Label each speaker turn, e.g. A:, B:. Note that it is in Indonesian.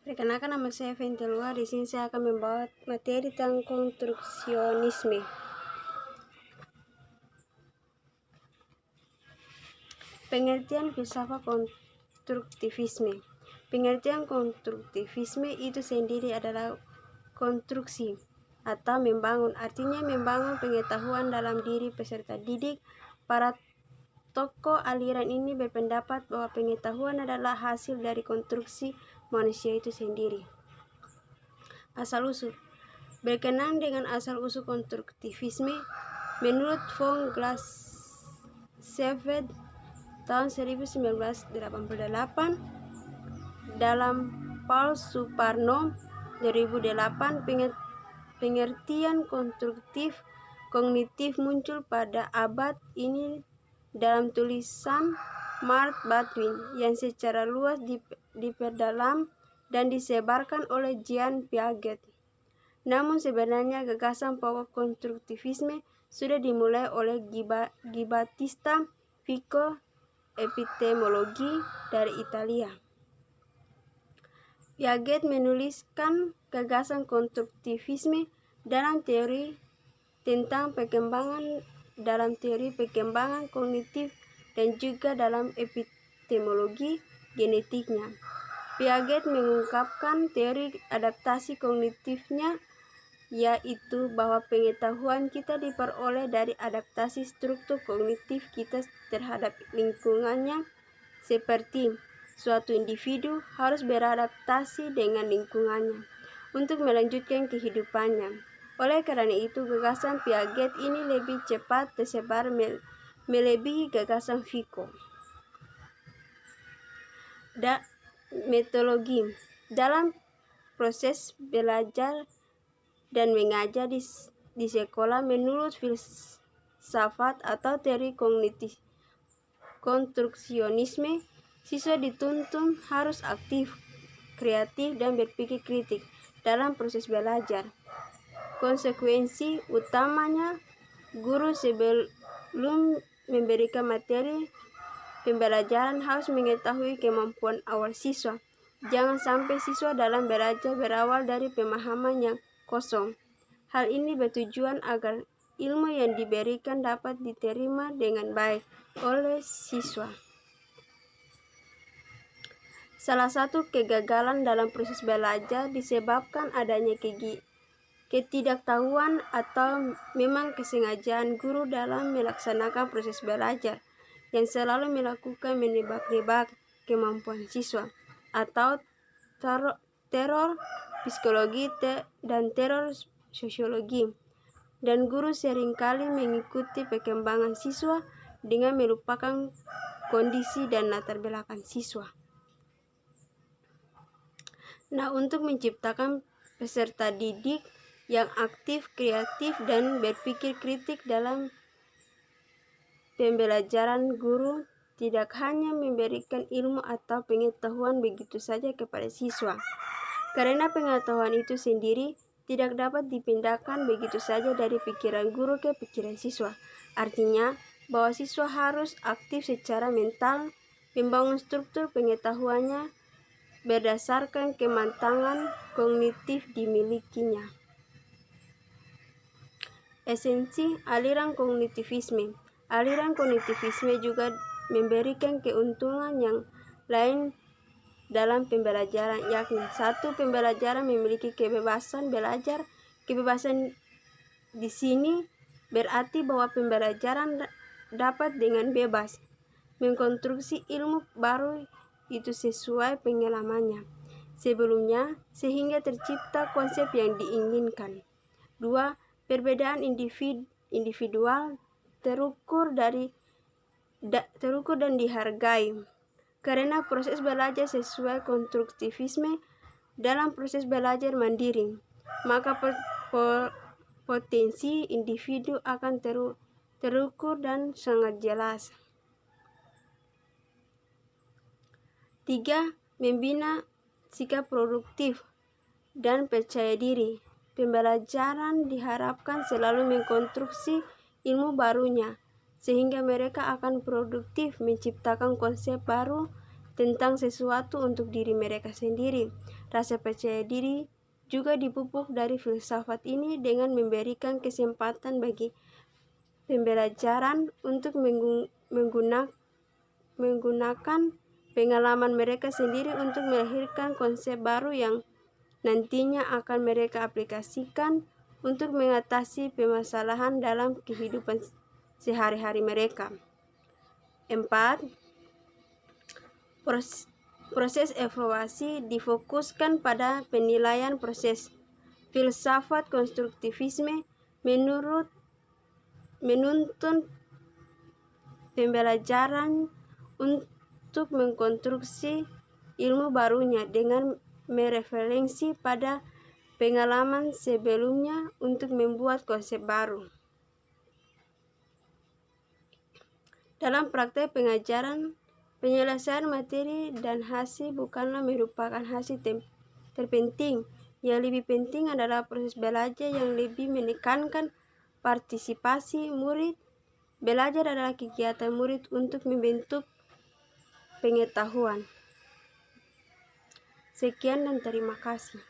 A: Perkenalkan, nama saya Ventelua. Di sini saya akan membawa materi tentang konstruksionisme. Pengertian filsafat konstruktivisme. Pengertian konstruktivisme itu sendiri adalah konstruksi atau membangun, artinya membangun pengetahuan dalam diri peserta didik. Para tokoh aliran ini berpendapat bahwa pengetahuan adalah hasil dari konstruksi manusia itu sendiri. Asal-usul. Berkenaan dengan asal-usul konstruktivisme, menurut von Glasevad tahun 1988, dalam Paul Suparno 2008, pengertian konstruktif kognitif muncul pada abad ini dalam tulisan Mark Baldwin yang secara luas diperdalam dan disebarkan oleh Jean Piaget. Namun sebenarnya gagasan pokok konstruktivisme sudah dimulai oleh Giambattista Vico, epistemologi dari Italia. Piaget menuliskan gagasan konstruktivisme dalam teori tentang perkembangan dalam teori perkembangan kognitif dan juga dalam epistemologi genetiknya. Piaget mengungkapkan teori adaptasi kognitifnya, yaitu bahwa pengetahuan kita diperoleh dari adaptasi struktur kognitif kita terhadap lingkungannya, seperti suatu individu harus beradaptasi dengan lingkungannya untuk melanjutkan kehidupannya. Oleh karena itu, gagasan Piaget ini lebih cepat tersebar melebihi gagasan Vico. Metodologi dalam proses belajar dan mengajar di sekolah menurut filsafat atau teori kognitif konstruksionisme, siswa dituntun harus aktif, kreatif, dan berpikir kritik dalam proses belajar. Konsekuensi utamanya, guru sebelum memberikan materi pembelajaran harus mengetahui kemampuan awal siswa. Jangan sampai siswa dalam belajar berawal dari pemahaman yang kosong. Hal ini bertujuan agar ilmu yang diberikan dapat diterima dengan baik oleh siswa. Salah satu kegagalan dalam proses belajar disebabkan adanya ketidaktahuan atau memang kesengajaan guru dalam melaksanakan proses belajar, yang selalu melakukan menebak-nebak kemampuan siswa, atau teror psikologi dan teror sosiologi. Dan guru seringkali mengikuti perkembangan siswa dengan melupakan kondisi dan latar belakang siswa. Nah, untuk menciptakan peserta didik yang aktif, kreatif, dan berpikir kritik dalam pembelajaran, guru tidak hanya memberikan ilmu atau pengetahuan begitu saja kepada siswa, karena pengetahuan itu sendiri tidak dapat dipindahkan begitu saja dari pikiran guru ke pikiran siswa. Artinya bahwa siswa harus aktif secara mental, membangun struktur pengetahuannya berdasarkan kematangan kognitif dimilikinya. Esensi aliran kognitivisme. Aliran kognitivisme juga memberikan keuntungan yang lain dalam pembelajaran, yakni 1. Pembelajaran memiliki kebebasan belajar. Kebebasan di sini berarti bahwa pembelajaran dapat dengan bebas mengkonstruksi ilmu baru itu sesuai pengalamannya sebelumnya, sehingga tercipta konsep yang diinginkan. 2. Perbedaan individual terukur dan dihargai. Karena proses belajar sesuai konstruktivisme dalam proses belajar mandiri, maka potensi individu akan terukur dan sangat jelas. 3. Membina sikap produktif dan percaya diri. Pembelajaran diharapkan selalu mengkonstruksi ilmu barunya, sehingga mereka akan produktif menciptakan konsep baru tentang sesuatu untuk diri mereka sendiri. Rasa percaya diri juga dipupuk dari filsafat ini dengan memberikan kesempatan bagi pembelajaran untuk menggunakan pengalaman mereka sendiri untuk melahirkan konsep baru yang nantinya akan mereka aplikasikan untuk mengatasi permasalahan dalam kehidupan sehari-hari mereka. 4. Proses evaluasi difokuskan pada penilaian proses. Filsafat konstruktivisme menuntun pembelajaran untuk mengkonstruksi ilmu barunya dengan mereferensi pada pengalaman sebelumnya untuk membuat konsep baru. Dalam praktek pengajaran, penyelesaian materi dan hasil bukanlah merupakan hasil terpenting. Yang lebih penting adalah proses belajar yang lebih menekankan partisipasi murid. Belajar adalah kegiatan murid untuk membentuk pengetahuan. Sekian dan terima kasih.